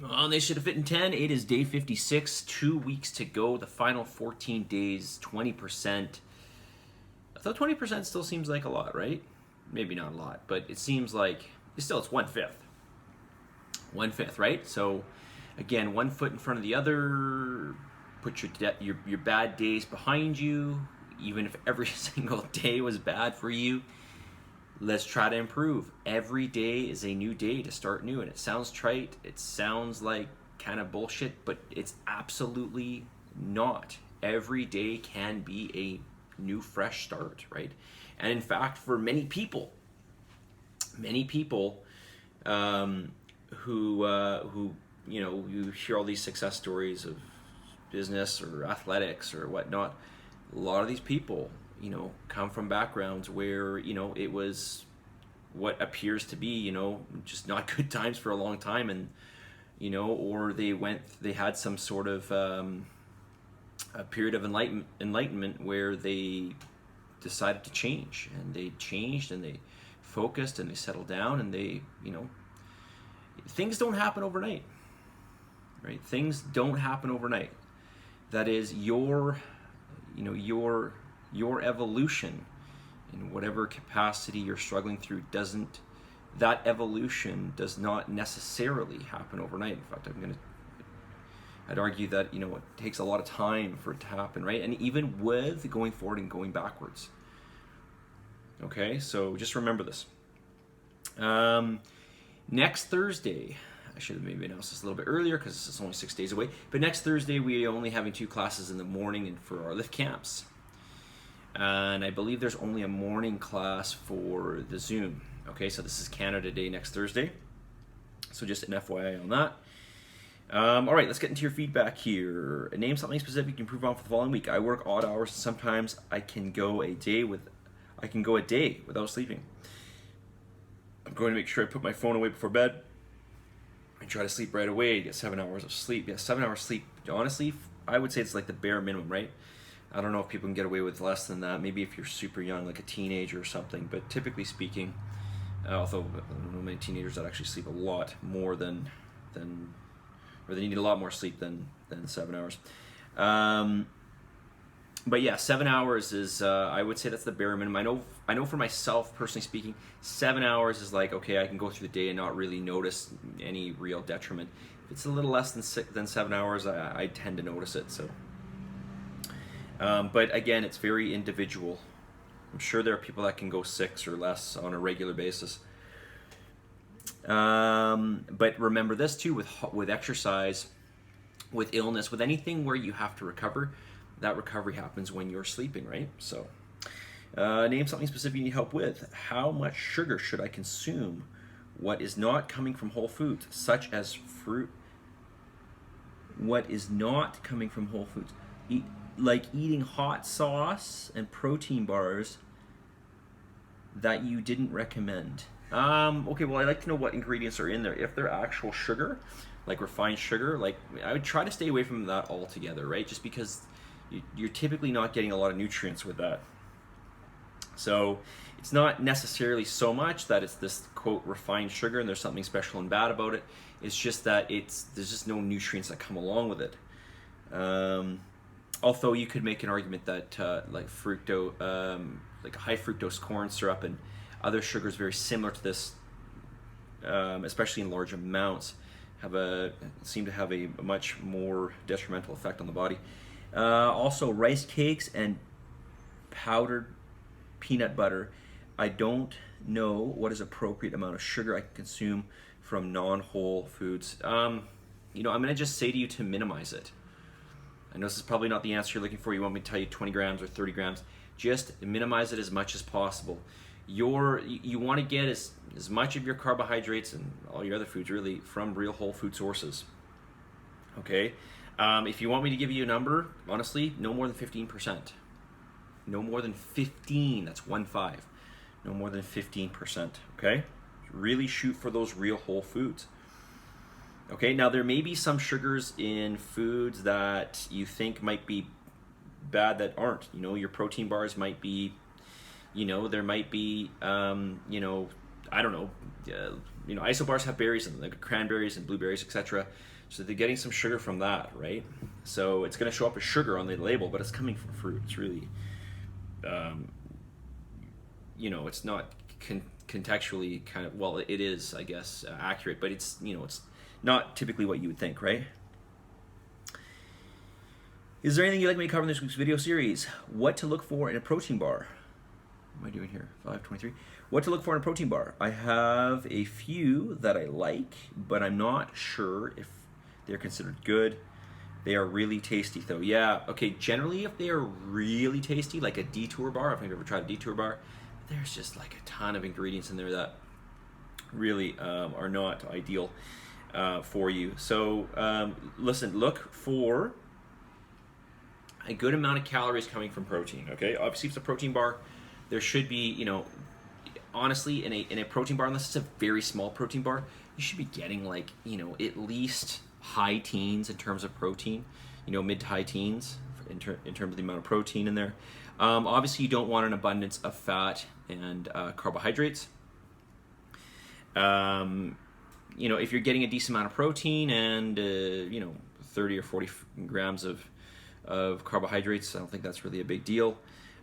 Well, they should have fit in 10. It is day 56, 2 weeks to go. The final 14 days, 20%. I thought 20% still seems like a lot, right? Maybe not a lot, but it seems like it's 1/5. 1/5, right? So again, one foot in front of the other. Put your bad days behind you. Even if every single day was bad for you, let's try to improve. Every day is a new day to start new. And it sounds trite. It sounds like kind of bullshit, but it's absolutely not. Every day can be a new, fresh start, right? And in fact, for many people who you hear all these success stories of business or athletics or whatnot, a lot of these people, come from backgrounds where, it was what appears to be, just not good times for a long time, and, or they had some sort of a period of enlightenment where they decided to change, and they changed, and they focused, and they settled down, and they, things don't happen overnight, right? Things don't happen overnight. That is your evolution in whatever capacity you're struggling through that evolution does not necessarily happen overnight. In fact, I'd argue that, it takes a lot of time for it to happen, right? And even with going forward and going backwards. Okay, so just remember this. Next Thursday, I should have maybe announced this a little bit earlier because it's only 6 days away, but next Thursday we are only having 2 classes in the morning and for our lift camps. And I believe there's only a morning class for the Zoom. Okay, so this is Canada Day next Thursday. So just an FYI on that. All right, let's get into your feedback here. Name something specific you can improve on for the following week. I work odd hours, and sometimes I can go a day without sleeping. I'm going to make sure I put my phone away before bed. I try to sleep right away, get 7 hours of sleep. Yeah, 7 hours sleep. Honestly, I would say it's like the bare minimum, right? I don't know if people can get away with less than that. Maybe if you're super young, like a teenager or something. But typically speaking, although I don't know many teenagers that actually sleep a lot more than or they need a lot more sleep than 7 hours. But yeah, 7 hours is, I would say that's the bare minimum. I know for myself, personally speaking, 7 hours is like, okay, I can go through the day and not really notice any real detriment. If it's a little less than 7 hours, I tend to notice it. So, but again, it's very individual. I'm sure there are people that can go 6 or less on a regular basis. But remember this too, with exercise, with illness, with anything where you have to recover, that recovery happens when you're sleeping, right? So, name something specific you need help with. How much sugar should I consume? What is not coming from whole foods, such as fruit? What is not coming from whole foods? Like eating hot sauce and protein bars that you didn't recommend. Okay, well, I'd like to know what ingredients are in there. If they're actual sugar, like refined sugar, like I would try to stay away from that altogether, right? Just because you're typically not getting a lot of nutrients with that. So it's not necessarily so much that it's this, quote, refined sugar and there's something special and bad about it. It's just that there's just no nutrients that come along with it. Although you could make an argument that like high fructose corn syrup and other sugars very similar to this, especially in large amounts, seem to have a much more detrimental effect on the body. Also, rice cakes and powdered peanut butter. I don't know what is appropriate amount of sugar I can consume from non-whole foods. I'm going to just say to you to minimize it. I know this is probably not the answer you're looking for. You want me to tell you 20 grams or 30 grams. Just minimize it as much as possible. You want to get as much of your carbohydrates and all your other foods really from real whole food sources. Okay? If you want me to give you a number, honestly, no more than 15%. No more than 15, that's 1-5. No more than 15%, okay? Really shoot for those real whole foods. Okay, now there may be some sugars in foods that you think might be bad that aren't. Your protein bars might be, there might be, I don't know, isobars have berries in them, like cranberries and blueberries, etc. So they're getting some sugar from that, right? So it's going to show up as sugar on the label, but it's coming from fruit. It's really, it's not contextually kind of, well, it is, I guess, accurate, but it's, it's not typically what you would think, right? Is there anything you'd like me to cover in this week's video series? What to look for in a protein bar? What am I doing here? 5:23. What to look for in a protein bar? I have a few that I like, but I'm not sure if they're considered good. They are really tasty though. Yeah, okay, generally if they are really tasty, like a detour bar, if you've ever tried a detour bar, there's just like a ton of ingredients in there that really are not ideal for you. So listen, look for a good amount of calories coming from protein, okay? Obviously, if it's a protein bar, there should be, honestly, in a protein bar, unless it's a very small protein bar, you should be getting like, at least high teens in terms of protein, mid to high teens in terms of the amount of protein in there. Obviously, you don't want an abundance of fat and carbohydrates. If you're getting a decent amount of protein and, 30 or 40 grams of carbohydrates, I don't think that's really a big deal.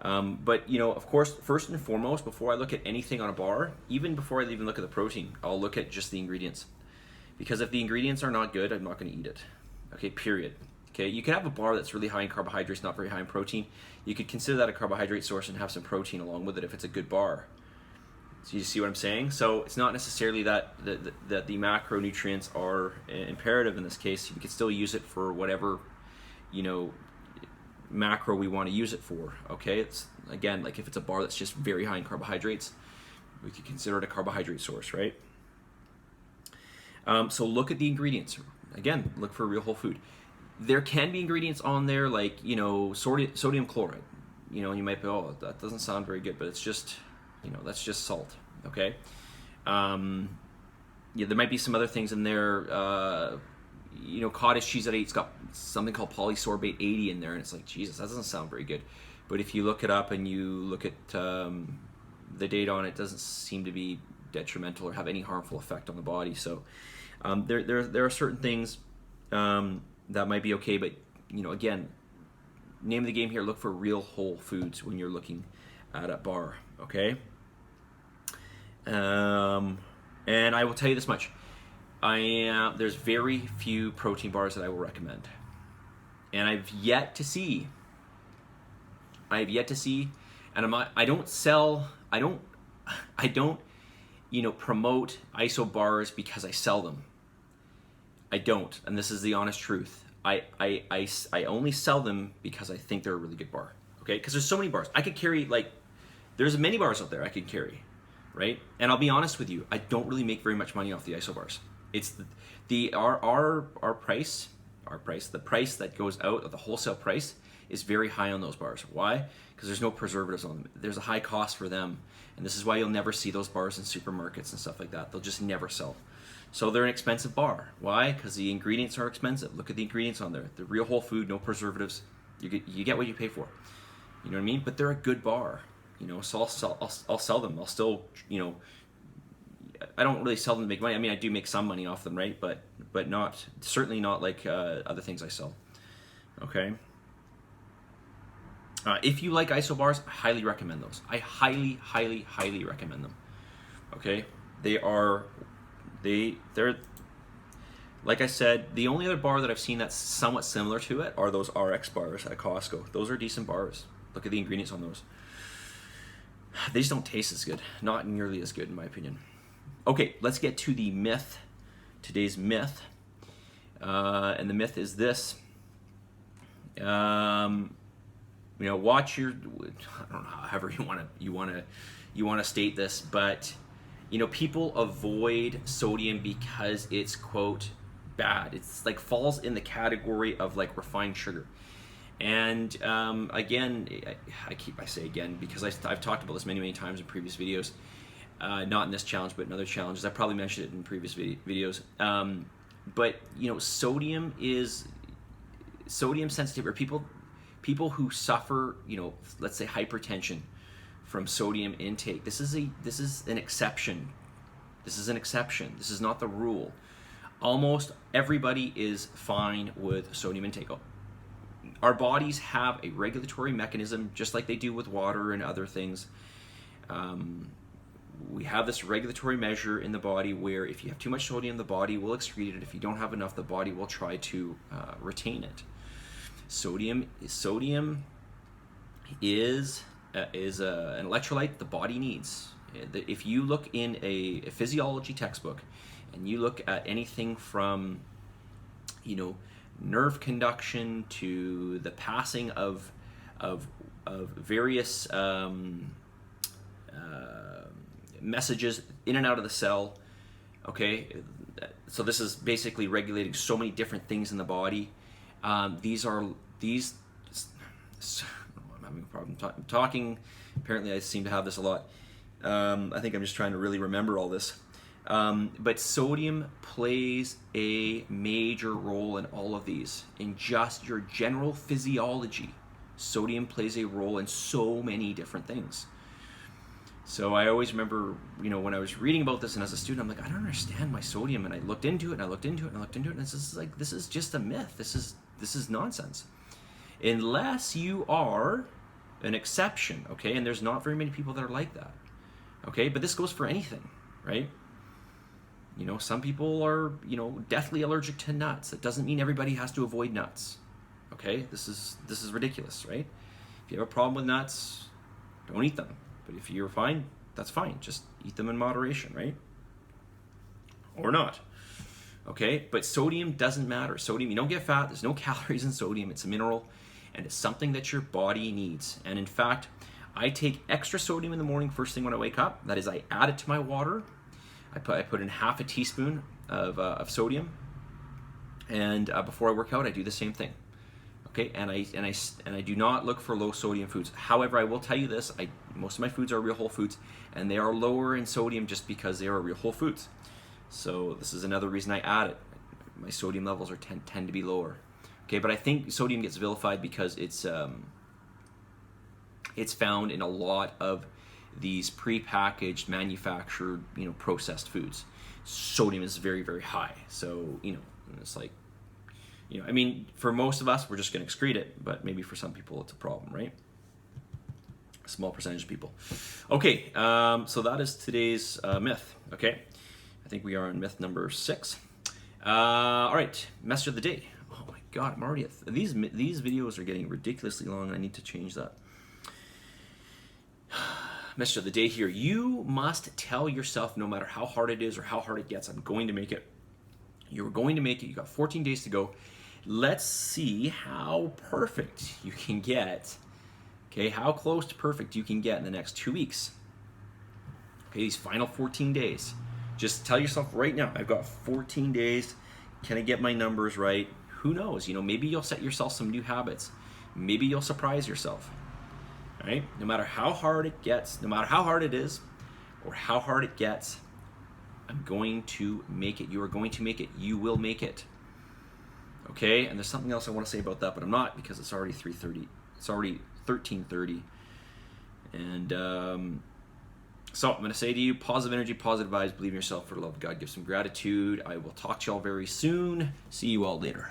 But of course, first and foremost, before I look at anything on a bar, even before I even look at the protein, I'll look at just the ingredients. Because if the ingredients are not good, I'm not going to eat it. Okay, period. Okay, you can have a bar that's really high in carbohydrates, not very high in protein. You could consider that a carbohydrate source and have some protein along with it if it's a good bar. So you see what I'm saying? So it's not necessarily that the macronutrients are imperative in this case. You can still use it for whatever, macro we want to use it for. Okay, it's again, like if it's a bar that's just very high in carbohydrates, we could consider it a carbohydrate source, right? So look at the ingredients. Again, look for real whole food. There can be ingredients on there like sodium chloride. And you might be, oh, that doesn't sound very good, but it's just that's just salt. Okay. There might be some other things in there. Cottage cheese at 8, it's got something called polysorbate 80 in there, and it's like, Jesus, that doesn't sound very good. But if you look it up and you look at the data on it, it doesn't seem to be detrimental or have any harmful effect on the body. So there are certain things that might be okay, but again, name of the game here: look for real whole foods when you're looking at a bar. Okay. And I will tell you this much. There's very few protein bars that I will recommend, and I've yet to see, and I don't promote ISO bars because I sell them. I don't, and this is the honest truth. I only sell them because I think they're a really good bar. Okay, because there's so many bars I could carry. There's many bars out there I could carry, right? And I'll be honest with you, I don't really make very much money off the ISO bars. It's our price, the price that goes out of the wholesale price is very high on those bars. Why? Because there's no preservatives on them. There's a high cost for them, and this is why you'll never see those bars in supermarkets and stuff like that. They'll just never sell. So they're an expensive bar. Why? Because the ingredients are expensive. Look at the ingredients on there. The real whole food, no preservatives. You get what you pay for. You know what I mean? But they're a good bar. So I'll sell them. I'll still, I don't really sell them to make money. I mean, I do make some money off them, right? But certainly not like other things I sell. Okay. If you like ISO bars, I highly recommend those. I highly, highly, highly recommend them. Okay. They're like I said, the only other bar that I've seen that's somewhat similar to it are those RX bars at Costco. Those are decent bars. Look at the ingredients on those. They just don't taste as good. Not nearly as good in my opinion. Okay, let's get to the myth. Today's myth. And the myth is this. Watch your, I don't know, however you want to state this, but people avoid sodium because it's, quote, bad. It's like falls in the category of like refined sugar. And again, I say again because I've talked about this many times in previous videos. Not in this challenge, but in other challenges. I probably mentioned it in previous videos. But sodium is sensitive, or people who suffer, let's say hypertension from sodium intake. This is an exception This is an exception. This is not the rule. Almost everybody is fine with sodium intake. Our bodies have a regulatory mechanism, just like they do with water and other things. We have this regulatory measure in the body where if you have too much sodium, the body will excrete it. If you don't have enough, the body will try to retain it. Sodium is an electrolyte the body needs. If you look in a physiology textbook and you look at anything from, nerve conduction to the passing of various messages in and out of the cell, okay? So this is basically regulating so many different things in the body. I'm having a problem talking. Apparently I seem to have this a lot. I think I'm just trying to really remember all this. But sodium plays a major role in all of these. In just your general physiology, sodium plays a role in so many different things. So I always remember, when I was reading about this and as a student, I'm like, I don't understand my sodium. And I looked into it and I looked into it and I looked into it. And this is just a myth. This is nonsense. Unless you are an exception, okay? And there's not very many people that are like that, okay? But this goes for anything, right? Some people are, deathly allergic to nuts. That doesn't mean everybody has to avoid nuts, okay? This is ridiculous, right? If you have a problem with nuts, don't eat them. But if you're fine, that's fine. Just eat them in moderation, right? Or not, okay? But sodium doesn't matter. Sodium, you don't get fat. There's no calories in sodium. It's a mineral, and it's something that your body needs. And in fact, I take extra sodium in the morning first thing when I wake up. That is, I add it to my water. I put in half a teaspoon of sodium, and before I work out, I do the same thing. Okay, and I do not look for low sodium foods. However, I will tell you this: most of my foods are real whole foods, and they are lower in sodium just because they are real whole foods. So this is another reason I add it. My sodium levels tend to be lower. Okay, but I think sodium gets vilified because it's found in a lot of these prepackaged, manufactured, processed foods. Sodium is very, very high. So, it's like, for most of us, we're just going to excrete it, but maybe for some people it's a problem, right? A small percentage of people. Okay, so that is today's myth, okay? I think we are on myth number 6. All right, message of the day. Oh my God, I'm already these videos are getting ridiculously long. I need to change that. Message of the day here. You must tell yourself, no matter how hard it is or how hard it gets, I'm going to make it. You're going to make it. You got 14 days to go. Let's see how perfect you can get. Okay, how close to perfect you can get in the next 2 weeks. Okay, these final 14 days. Just tell yourself right now, I've got 14 days. Can I get my numbers right? Who knows? Maybe you'll set yourself some new habits. Maybe you'll surprise yourself. Right? No matter how hard it gets, no matter how hard it is, or how hard it gets, I'm going to make it. You are going to make it. You will make it. Okay? And there's something else I want to say about that, but I'm not, because it's already 3:30. It's already 13:30. And so I'm going to say to you, positive energy, positive vibes, believe in yourself, for the love of God, give some gratitude. I will talk to you all very soon. See you all later.